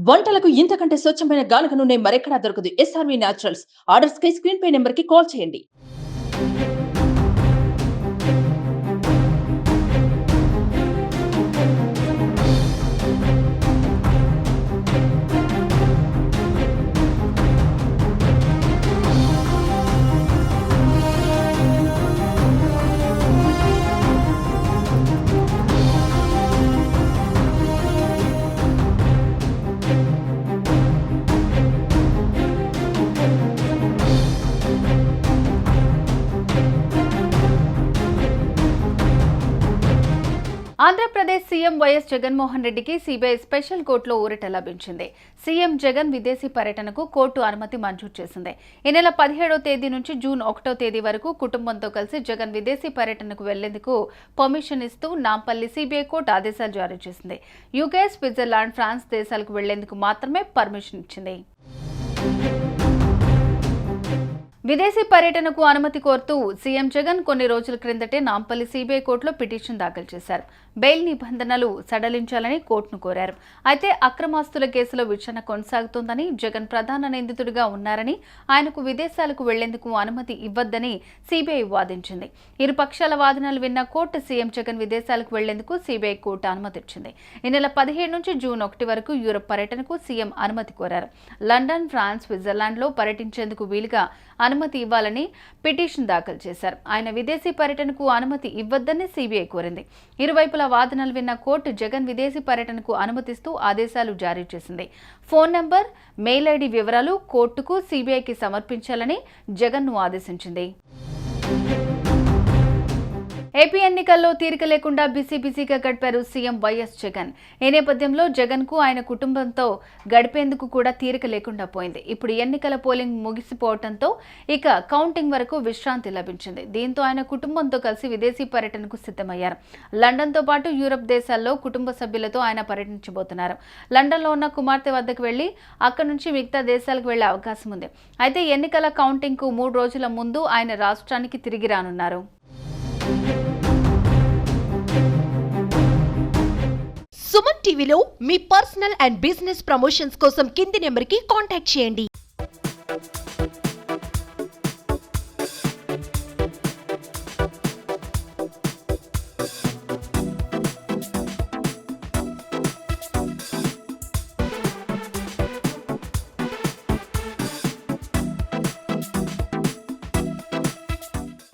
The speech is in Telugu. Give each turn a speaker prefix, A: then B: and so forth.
A: వంటలకు ఇంతకంటే స్వచ్ఛమైన గానుగ నూనె మరెక్కడా దొరకదు. SRV naturals. ఆర్డర్స్ కై స్క్రీన్ పై నెంబర్ కి కాల్ చేయండి.
B: ఆంధ్రప్రదేశ్ సీఎం వైఎస్ జగన్మోహన్ రెడ్డికి సిబిఐ స్పెషల్ కోర్టులో ఊరట లభించింది. సీఎం జగన్ విదేశీ పర్యటనకు కోర్టు అనుమతి మంజూరు చేసింది. ఈ నెల 17వ తేదీ నుంచి జూన్ 1వ తేదీ వరకు కుటుంబంతో కలిసి జగన్ విదేశీ పర్యటనకు వెళ్లేందుకు పర్మిషన్ ఇస్తూ నాంపల్లి సిబిఐ కోర్టు ఆదేశాలు జారీ చేసింది. యూకే, స్విట్జర్లాండ్, ఫ్రాన్స్ దేశాలకు వెళ్లేందుకు మాత్రమే పర్మిషన్ ఇచ్చింది. విదేశీ పర్యటనకు అనుమతి కోరుతూ సీఎం జగన్ కొన్ని రోజుల క్రిందటే నాంపల్లి సిబిఐ కోర్టులో పిటిషన్ దాఖలు చేశారు. బెయిల్ నిబంధనలు సడలించాలని కోర్టును కోరారు. అయితే అక్రమాస్తుల కేసులో విచారణ కొనసాగుతోందని, జగన్ ప్రధాన నిందితుడిగా ఉన్నారని, ఆయనకు విదేశాలకు వెళ్లేందుకు అనుమతి ఇవ్వద్దని సిబిఐ వాదించింది. ఇరు పక్షాల వాదనలు విన్న కోర్టు సీఎం జగన్ విదేశాలకు వెళ్లేందుకు సిబిఐ కోర్టు అనుమతి ఇచ్చింది. ఈ నెల 17 నుంచి జూన్ 1 వరకు యూరప్ పర్యటనకు సీఎం అనుమతి కోరారు. లండన్, ఫ్రాన్స్, స్విట్జర్లాండ్లో పర్యటించేందుకు వీలుగా అనుమతి ఇవ్వాలని పిటిషన్ దాఖలు చేశారు. ఆయన విదేశీ పర్యటనకు అనుమతి ఇవ్వద్దని సిబిఐ కోరింది. ఇరువైపుల వాదనలు విన్న కోర్టు జగన్ విదేశీ పర్యటనకు అనుమతిస్తూ ఆదేశాలు జారీ చేసింది. ఫోన్ నంబర్, మెయిల్ ఐడి వివరాలు కోర్టుకు, సిబిఐకి సమర్పించాలని జగన్ను ఆదేశించింది. ఏపీ ఎన్నికల్లో తీరిక లేకుండా బిజీగా గడిపారు సీఎం వైఎస్ జగన్. ఈ నేపథ్యంలో జగన్ కు ఆయన కుటుంబంతో గడిపేందుకు కూడా తీరిక లేకుండా పోయింది. ఇప్పుడు ఎన్నికల పోలింగ్ ముగిసిపోవడంతో ఇక కౌంటింగ్ వరకు విశ్రాంతి లభించింది. దీంతో ఆయన కుటుంబంతో కలిసి విదేశీ పర్యటనకు సిద్ధమయ్యారు. లండన్తో పాటు యూరప్ దేశాల్లో కుటుంబ సభ్యులతో ఆయన పర్యటించబోతున్నారు. లండన్లో ఉన్న కుమార్తె వద్దకు వెళ్లి అక్కడి నుంచి మిగతా దేశాలకు వెళ్లే అవకాశం ఉంది. అయితే ఎన్నికల కౌంటింగ్ కు 3 రోజుల ముందు ఆయన రాష్ట్రానికి తిరిగి రానున్నారు.
C: సుమన్ టీవీలో మీ పర్సనల్ అండ్ బిజినెస్ ప్రమోషన్స్ కోసం కింది నెంబర్కి కాంటాక్ట్ చేయండి.